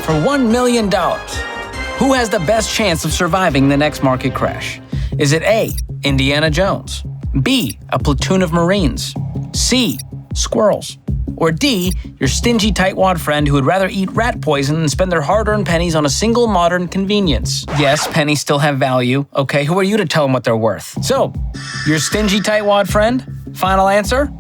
For $1 million, who has the best chance of surviving the next market crash? Is it A, Indiana Jones, B, a platoon of Marines, C, squirrels, or D, your stingy tightwad friend who would rather eat rat poison than spend their hard-earned pennies on a single modern convenience? Yes, pennies still have value. Okay, who are you to tell them what they're worth? So, your stingy tightwad friend? Final answer?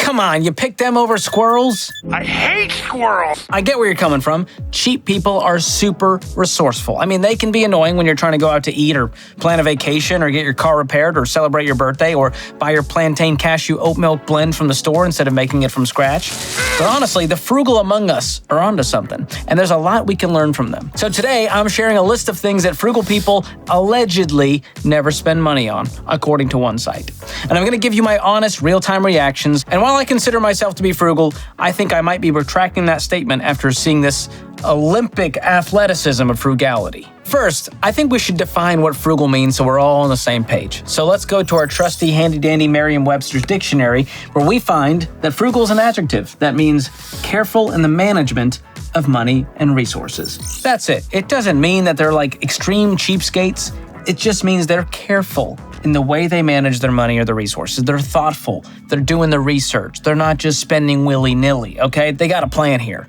Come on, you picked them over squirrels? I hate squirrels! I get where you're coming from. Cheap people are super resourceful. I mean, they can be annoying when you're trying to go out to eat or plan a vacation or get your car repaired or celebrate your birthday or buy your plantain cashew oat milk blend from the store instead of making it from scratch. But honestly, the frugal among us are onto something, and there's a lot we can learn from them. So today, I'm sharing a list of things that frugal people allegedly never spend money on, according to one site. And I'm going to give you my honest, real-time reactions. And while I consider myself to be frugal, I think I might be retracting that statement after seeing this Olympic athleticism of frugality. First, I think we should define what frugal means so we're all on the same page. So let's go to our trusty handy-dandy Merriam-Webster's dictionary, where we find that frugal is an adjective that means careful in the management of money and resources. That's it. It doesn't mean that they're like extreme cheapskates. It just means they're careful in the way they manage their money or their resources. They're thoughtful. They're doing the research. They're not just spending willy-nilly, okay? They got a plan here.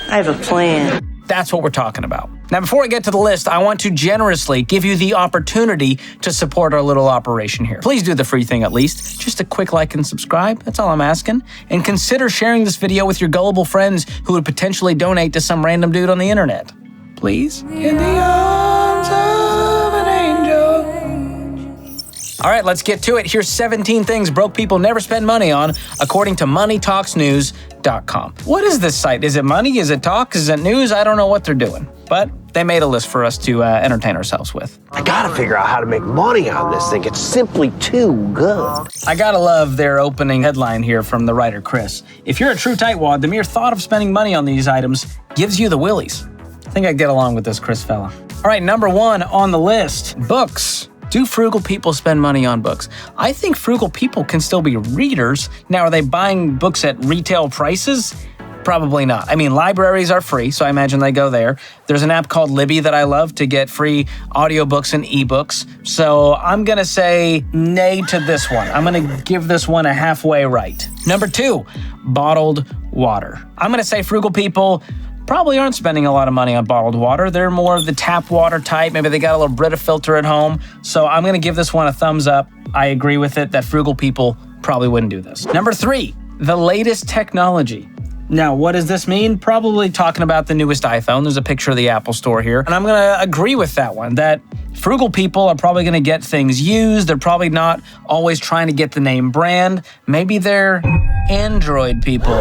I have a plan. That's what we're talking about. Now, before I get to the list, I want to generously give you the opportunity to support our little operation here. Please do the free thing at least. Just a quick like and subscribe. That's all I'm asking. And consider sharing this video with your gullible friends who would potentially donate to some random dude on the internet. Please? In the arms of an angel. All right, let's get to it. Here's 17 things broke people never spend money on, according to moneytalksnews.com. What is this site? Is it money? Is it talk? Is it news? I don't know what they're doing, but they made a list for us to entertain ourselves with. I gotta figure out how to make money on this thing. It's simply too good. I gotta love their opening headline here from the writer Chris. If you're a true tightwad, the mere thought of spending money on these items gives you the willies. I think I get along with this Chris fella. All right, number 1 on the list, books. Do frugal people spend money on books? I think frugal people can still be readers. Now, are they buying books at retail prices? Probably not. I mean, libraries are free, so I imagine they go there. There's an app called Libby that I love to get free audiobooks and ebooks. So I'm going to say nay to this one. I'm going to give this one a halfway right. Number 2, bottled water. I'm going to say frugal people probably aren't spending a lot of money on bottled water. They're more of the tap water type. Maybe they got a little Brita filter at home. So I'm going to give this one a thumbs up. I agree with it that frugal people probably wouldn't do this. Number 3, the latest technology. Now, what does this mean? Probably talking about the newest iPhone. There's a picture of the Apple Store here. And I'm going to agree with that one, that frugal people are probably going to get things used. They're probably not always trying to get the name brand. Maybe they're Android people.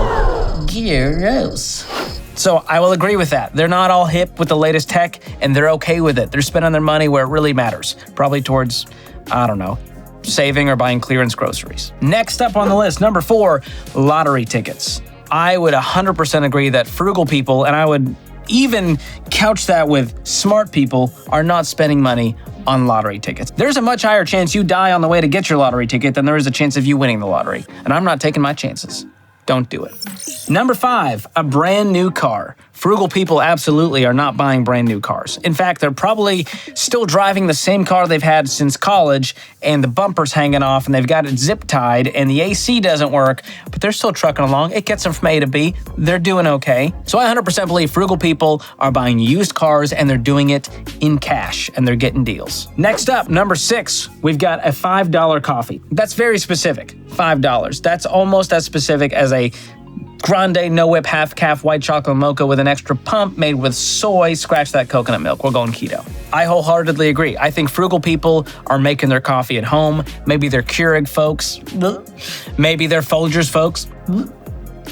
Gross. So I will agree with that. They're not all hip with the latest tech, and they're okay with it. They're spending their money where it really matters. Probably towards, I don't know, saving or buying clearance groceries. Next up on the list, number 4, lottery tickets. I would 100% agree that frugal people, and I would even couch that with smart people, are not spending money on lottery tickets. There's a much higher chance you die on the way to get your lottery ticket than there is a chance of you winning the lottery. And I'm not taking my chances. Don't do it. Number 5, a brand new car. Frugal people absolutely are not buying brand new cars. In fact, they're probably still driving the same car they've had since college, and the bumper's hanging off, and they've got it zip tied, and the AC doesn't work, but they're still trucking along. It gets them from A to B. They're doing okay. So I 100% believe frugal people are buying used cars, and they're doing it in cash, and they're getting deals. Next up, number 6, we've got a $5 coffee. That's very specific, $5. That's almost as specific as a grande no-whip half-calf white chocolate mocha with an extra pump made with soy. Scratch that coconut milk. We're going keto. I wholeheartedly agree. I think frugal people are making their coffee at home. Maybe they're Keurig folks. Maybe they're Folgers folks.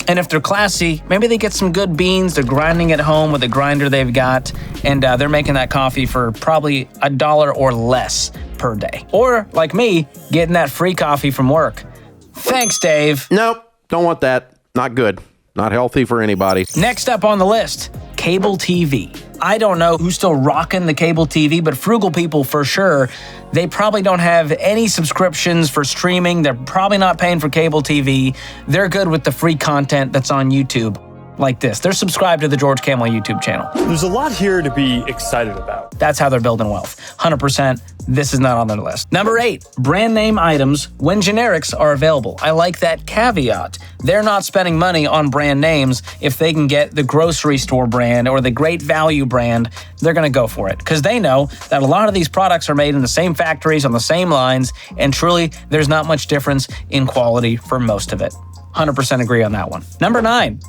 And if they're classy, maybe they get some good beans. They're grinding at home with a grinder they've got, and they're making that coffee for probably $1 or less per day. Or, like me, getting that free coffee from work. Thanks, Dave. Nope, don't want that. Not good. Not healthy for anybody. Next up on the list, cable TV. I don't know who's still rocking the cable TV, but frugal people for sure. They probably don't have any subscriptions for streaming. They're probably not paying for cable TV. They're good with the free content that's on YouTube. like this. They're subscribed to the George Kamel YouTube channel. There's a lot here to be excited about. That's how they're building wealth. 100%, this is not on their list. Number 8, brand name items when generics are available. I like that caveat. They're not spending money on brand names. If they can get the grocery store brand or the great value brand, they're going to go for it because they know that a lot of these products are made in the same factories on the same lines, and truly, there's not much difference in quality for most of it. 100% agree on that one. Number 9,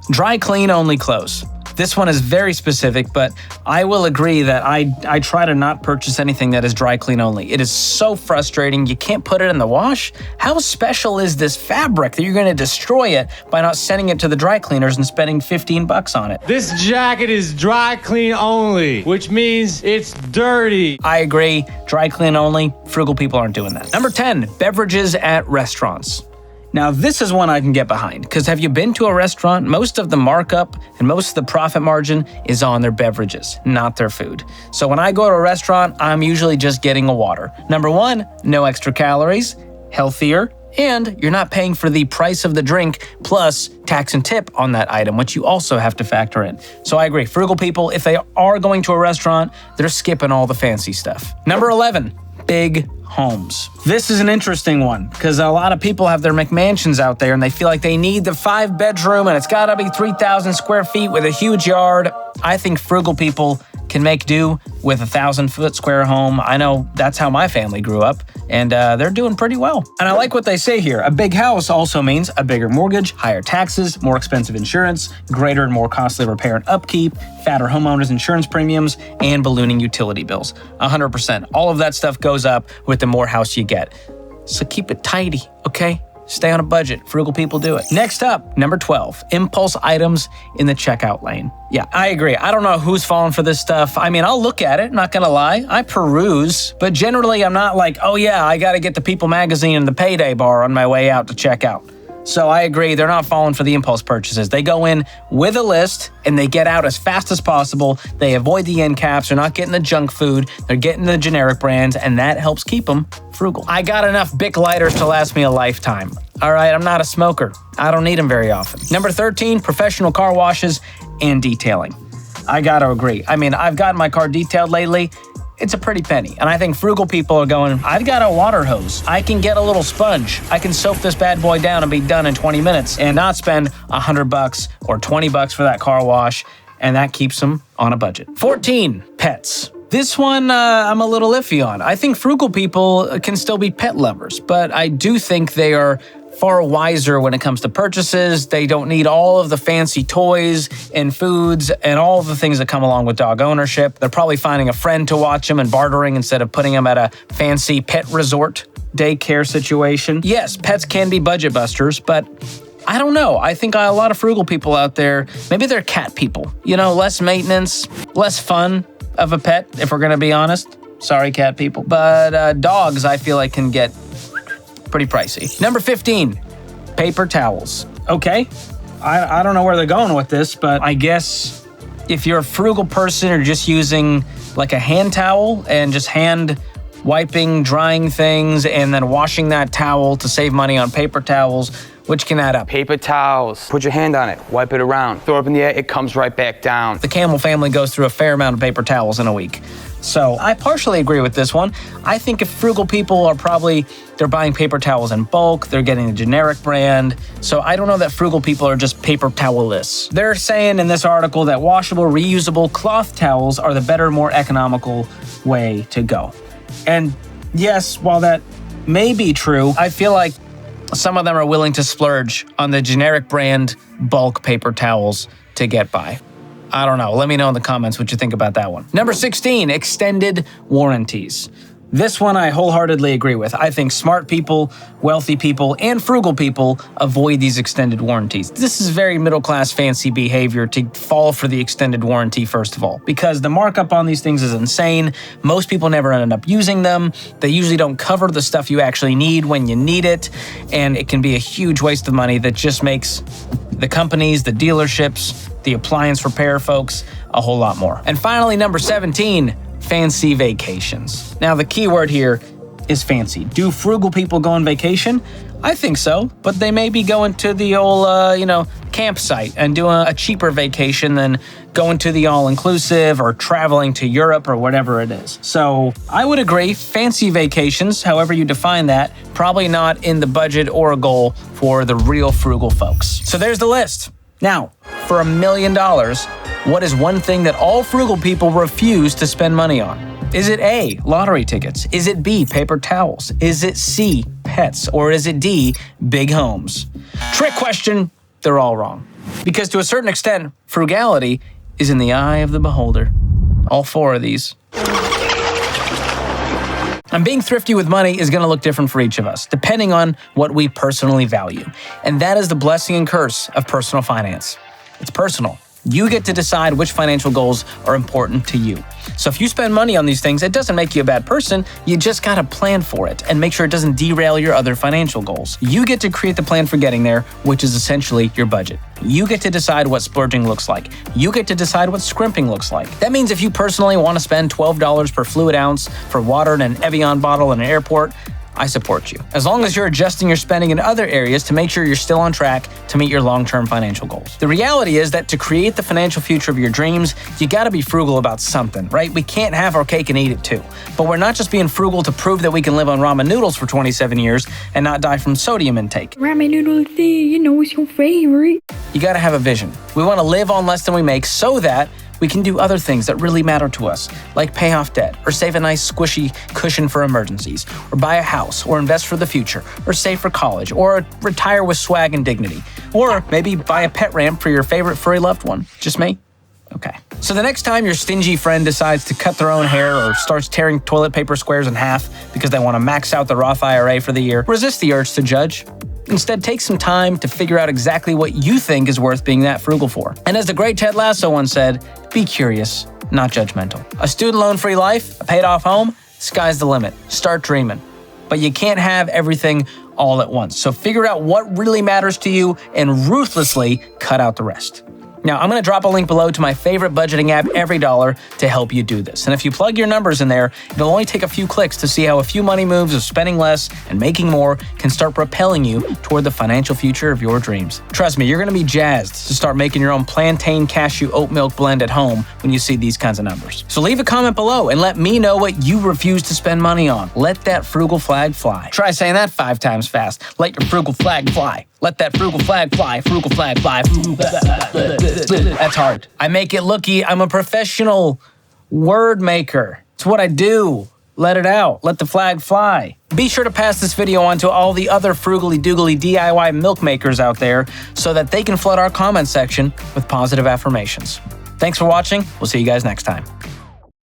dry clean only clothes. This one is very specific, but I will agree that I try to not purchase anything that is dry clean only. It is so frustrating. You can't put it in the wash. How special is this fabric that you're going to destroy it by not sending it to the dry cleaners and spending $15 on it? This jacket is dry clean only, which means it's dirty. I agree. Dry clean only. Frugal people aren't doing that. Number 10, beverages at restaurants. Now, this is one I can get behind, because have you been to a restaurant? Most of the markup and most of the profit margin is on their beverages, not their food. So when I go to a restaurant, I'm usually just getting a water. Number 1, no extra calories, healthier, and you're not paying for the price of the drink plus tax and tip on that item, which you also have to factor in. So I agree, frugal people, if they are going to a restaurant, they're skipping all the fancy stuff. Number 11, big homes. This is an interesting one because a lot of people have their McMansions out there and they feel like they need the 5-bedroom and it's got to be 3,000 square feet with a huge yard. I think frugal people can make do with a 1,000-foot square home. I know that's how my family grew up, and they're doing pretty well. And I like what they say here. A big house also means a bigger mortgage, higher taxes, more expensive insurance, greater and more costly repair and upkeep, fatter homeowners insurance premiums, and ballooning utility bills. 100%. All of that stuff goes up with the more house you get. So keep it tidy, okay? Stay on a budget. Frugal people do it. Next up, number 12, impulse items in the checkout lane. Yeah, I agree. I don't know who's falling for this stuff. I mean, I'll look at it, not gonna lie. I peruse, but generally I'm not like, oh yeah, I gotta get the People magazine and the Payday bar on my way out to check out. So I agree, they're not falling for the impulse purchases. They go in with a list and they get out as fast as possible. They avoid the end caps. They're not getting the junk food. They're getting the generic brands, and that helps keep them frugal. I got enough Bic lighters to last me a lifetime. All right, I'm not a smoker. I don't need them very often. Number 13, professional car washes and detailing. I gotta agree. I mean, I've gotten my car detailed lately. It's a pretty penny. And I think frugal people are going, I've got a water hose. I can get a little sponge. I can soak this bad boy down and be done in 20 minutes and not spend $100 or $20 for that car wash. And that keeps them on a budget. 14, pets. This one I'm a little iffy on. I think frugal people can still be pet lovers, but I do think they are far wiser when it comes to purchases. They don't need all of the fancy toys and foods and all of the things that come along with dog ownership. They're probably finding a friend to watch them and bartering instead of putting them at a fancy pet resort daycare situation. Yes, pets can be budget busters, but I don't know. I think a lot of frugal people out there, maybe they're cat people. You know, less maintenance, less fun of a pet, if we're going to be honest. Sorry, cat people. But dogs, I feel like, can get pretty pricey. Number 15, paper towels. Okay, I don't know where they're going with this, but I guess if you're a frugal person or just using like a hand towel and just hand wiping, drying things, and then washing that towel to save money on paper towels, which can add up. Paper towels. Put your hand on it, wipe it around, throw it up in the air, it comes right back down. The Kamel family goes through a fair amount of paper towels in a week. So I partially agree with this one. I think if frugal people are they're buying paper towels in bulk, they're getting a generic brand. So I don't know that frugal people are just paper towel-less. They're saying in this article that washable, reusable cloth towels are the better, more economical way to go. And yes, while that may be true, I feel like some of them are willing to splurge on the generic brand bulk paper towels to get by. I don't know. Let me know in the comments what you think about that one. Number 16, extended warranties. This one I wholeheartedly agree with. I think smart people, wealthy people, and frugal people avoid these extended warranties. This is very middle-class fancy behavior to fall for the extended warranty, first of all, because the markup on these things is insane. Most people never end up using them. They usually don't cover the stuff you actually need when you need it, and it can be a huge waste of money that just makes the companies, the dealerships, the appliance repair folks a whole lot more. And finally, number 17, fancy vacations. Now, the key word here is fancy. Do frugal people go on vacation? I think so, but they may be going to the old, campsite and do a cheaper vacation than going to the all-inclusive or traveling to Europe or whatever it is. So I would agree, fancy vacations, however you define that, probably not in the budget or a goal for the real frugal folks. So there's the list. Now, for $1 million, what is one thing that all frugal people refuse to spend money on? Is it A, lottery tickets? Is it B, paper towels? Is it C, pets? Or is it D, big homes? Trick question, they're all wrong. Because to a certain extent, frugality is in the eye of the beholder. All four of these. And being thrifty with money is going to look different for each of us, depending on what we personally value. And that is the blessing and curse of personal finance. It's personal. You get to decide which financial goals are important to you. So if you spend money on these things, it doesn't make you a bad person. You just got to plan for it and make sure it doesn't derail your other financial goals. You get to create the plan for getting there, which is essentially your budget. You get to decide what splurging looks like. You get to decide what scrimping looks like. That means if you personally want to spend $12 per fluid ounce for water in an Evian bottle in an airport, I support you. As long as you're adjusting your spending in other areas to make sure you're still on track to meet your long-term financial goals. The reality is that to create the financial future of your dreams, you gotta be frugal about something, right? We can't have our cake and eat it too. But we're not just being frugal to prove that we can live on ramen noodles for 27 years and not die from sodium intake. Ramen noodle thing, you know, it's your favorite. You gotta have a vision. We wanna live on less than we make so that we can do other things that really matter to us, like pay off debt, or save a nice squishy cushion for emergencies, or buy a house, or invest for the future, or save for college, or retire with swag and dignity, or maybe buy a pet ramp for your favorite furry loved one. Just me? Okay. So the next time your stingy friend decides to cut their own hair or starts tearing toilet paper squares in half because they want to max out the Roth IRA for the year, resist the urge to judge. Instead, take some time to figure out exactly what you think is worth being that frugal for. And as the great Ted Lasso once said, be curious, not judgmental. A student loan-free life, a paid-off home, sky's the limit. Start dreaming. But you can't have everything all at once. So figure out what really matters to you and ruthlessly cut out the rest. Now, I'm going to drop a link below to my favorite budgeting app, EveryDollar, to help you do this. And if you plug your numbers in there, it'll only take a few clicks to see how a few money moves of spending less and making more can start propelling you toward the financial future of your dreams. Trust me, you're going to be jazzed to start making your own plantain cashew oat milk blend at home when you see these kinds of numbers. So leave a comment below and let me know what you refuse to spend money on. Let that frugal flag fly. Try saying that 5 times fast. Let your frugal flag fly. Let that frugal flag fly, frugal flag fly. That's hard. I make it looky. I'm a professional word maker. It's what I do. Let it out. Let the flag fly. Be sure to pass this video on to all the other frugally doogly DIY milk makers out there so that they can flood our comment section with positive affirmations. Thanks for watching. We'll see you guys next time.